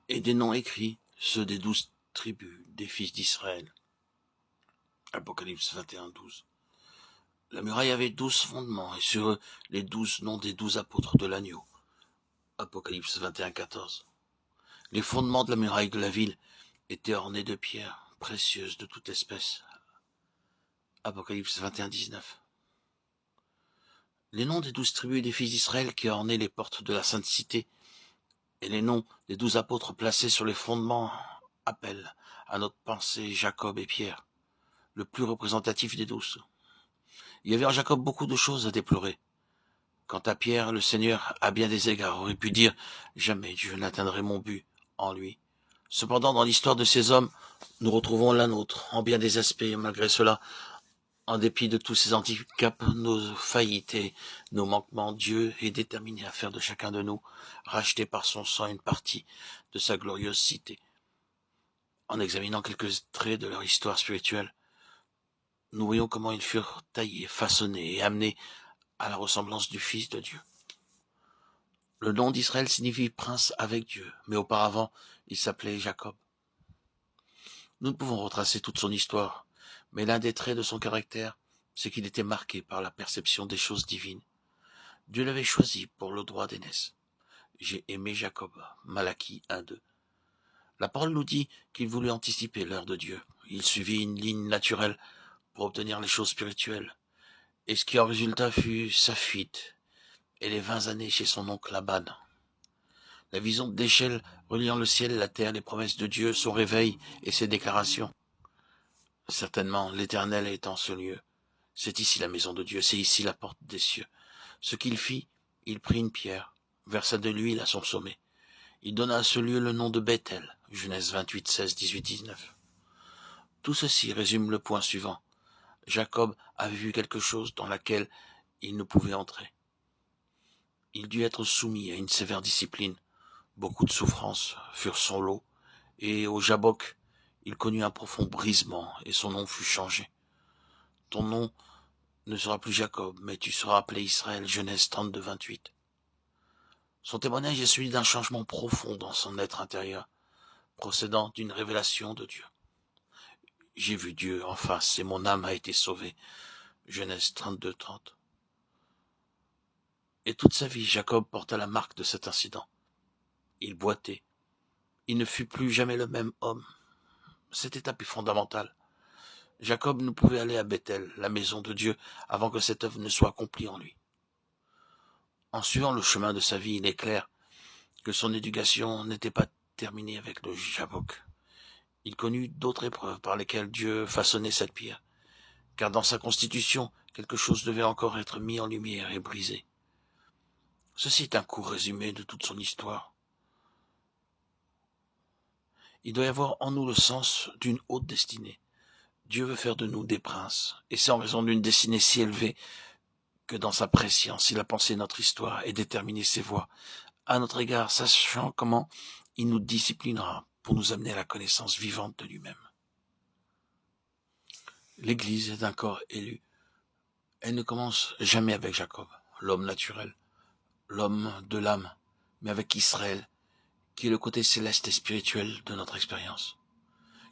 et des noms écrits, ceux des 12 tribus des fils d'Israël. Apocalypse 21, 12. La muraille avait 12 fondements, et sur eux, les 12 noms des 12 apôtres de l'agneau. Apocalypse 21, 14. Les fondements de la muraille de la ville étaient ornés de pierres précieuses de toute espèce. Apocalypse 21, 19. Les noms des 12 tribus des fils d'Israël qui ornaient les portes de la sainte cité et les noms des 12 apôtres placés sur les fondements appellent à notre pensée Jacob et Pierre, le plus représentatif des 12. Il y avait en Jacob beaucoup de choses à déplorer. Quant à Pierre, le Seigneur, à bien des égards, aurait pu dire « Jamais je n'atteindrai mon but en lui ». Cependant, dans l'histoire de ces hommes, nous retrouvons la nôtre, en bien des aspects. Malgré cela, en dépit de tous ces handicaps, nos faillites et nos manquements, Dieu est déterminé à faire de chacun de nous, racheter par son sang une partie de sa glorieuse cité. En examinant quelques traits de leur histoire spirituelle, nous voyons comment ils furent taillés, façonnés et amenés à la ressemblance du Fils de Dieu. Le nom d'Israël signifie prince avec Dieu, mais auparavant, il s'appelait Jacob. Nous ne pouvons retracer toute son histoire, mais l'un des traits de son caractère, c'est qu'il était marqué par la perception des choses divines. Dieu l'avait choisi pour le droit d'aînesse. J'ai aimé Jacob, Malachie 1:2. La parole nous dit qu'il voulut anticiper l'heure de Dieu. Il suivit une ligne naturelle pour obtenir les choses spirituelles. Et ce qui en résulta fut sa fuite et les 20 années chez son oncle Laban. La vision d'échelle reliant le ciel et la terre, les promesses de Dieu, son réveil et ses déclarations. Certainement, l'Éternel est en ce lieu. C'est ici la maison de Dieu, c'est ici la porte des cieux. Ce qu'il fit, il prit une pierre, versa de l'huile à son sommet. Il donna à ce lieu le nom de Bethel, Genèse 28, 16, 18, 19. Tout ceci résume le point suivant. Jacob avait vu quelque chose dans laquelle il ne pouvait entrer. Il dut être soumis à une sévère discipline. Beaucoup de souffrances furent son lot, et au Jabbok, il connut un profond brisement, et son nom fut changé. Ton nom ne sera plus Jacob, mais tu seras appelé Israël, Genèse 32, 28. Son témoignage est celui d'un changement profond dans son être intérieur, procédant d'une révélation de Dieu. J'ai vu Dieu en face, et mon âme a été sauvée, Genèse 32, 30. Et toute sa vie, Jacob porta la marque de cet incident. Il boitait. Il ne fut plus jamais le même homme. Cette étape est fondamentale. Jacob ne pouvait aller à Bethel, la maison de Dieu, avant que cette œuvre ne soit accomplie en lui. En suivant le chemin de sa vie, il est clair que son éducation n'était pas terminée avec le Jabbok. Il connut d'autres épreuves par lesquelles Dieu façonnait cette pierre, car dans sa constitution, quelque chose devait encore être mis en lumière et brisé. Ceci est un court résumé de toute son histoire. Il doit y avoir en nous le sens d'une haute destinée. Dieu veut faire de nous des princes, et c'est en raison d'une destinée si élevée que dans sa prescience, il a pensé notre histoire et déterminé ses voies à notre égard, sachant comment il nous disciplinera pour nous amener à la connaissance vivante de lui-même. L'Église est un corps élu. Elle ne commence jamais avec Jacob, l'homme naturel, l'homme de l'âme, mais avec Israël, qui est le côté céleste et spirituel de notre expérience.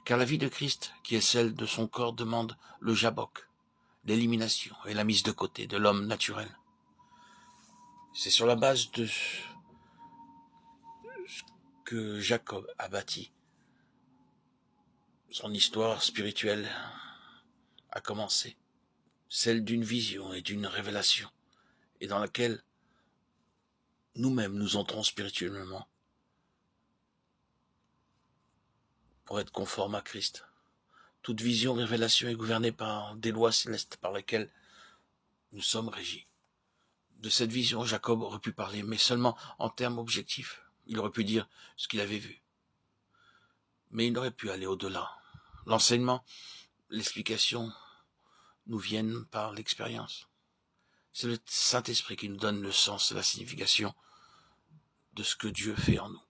Car la vie de Christ, qui est celle de son corps, demande le Jabbok, l'élimination et la mise de côté de l'homme naturel. C'est sur la base de ce que Jacob a bâti. Son histoire spirituelle a commencé, celle d'une vision et d'une révélation, et dans laquelle nous-mêmes nous entrons spirituellement pour être conformes à Christ. Toute vision, révélation est gouvernée par des lois célestes par lesquelles nous sommes régis. De cette vision, Jacob aurait pu parler, mais seulement en termes objectifs. Il aurait pu dire ce qu'il avait vu. Mais il aurait pu aller au-delà. L'enseignement, l'explication nous viennent par l'expérience. C'est le Saint-Esprit qui nous donne le sens et la signification de ce que Dieu fait en nous.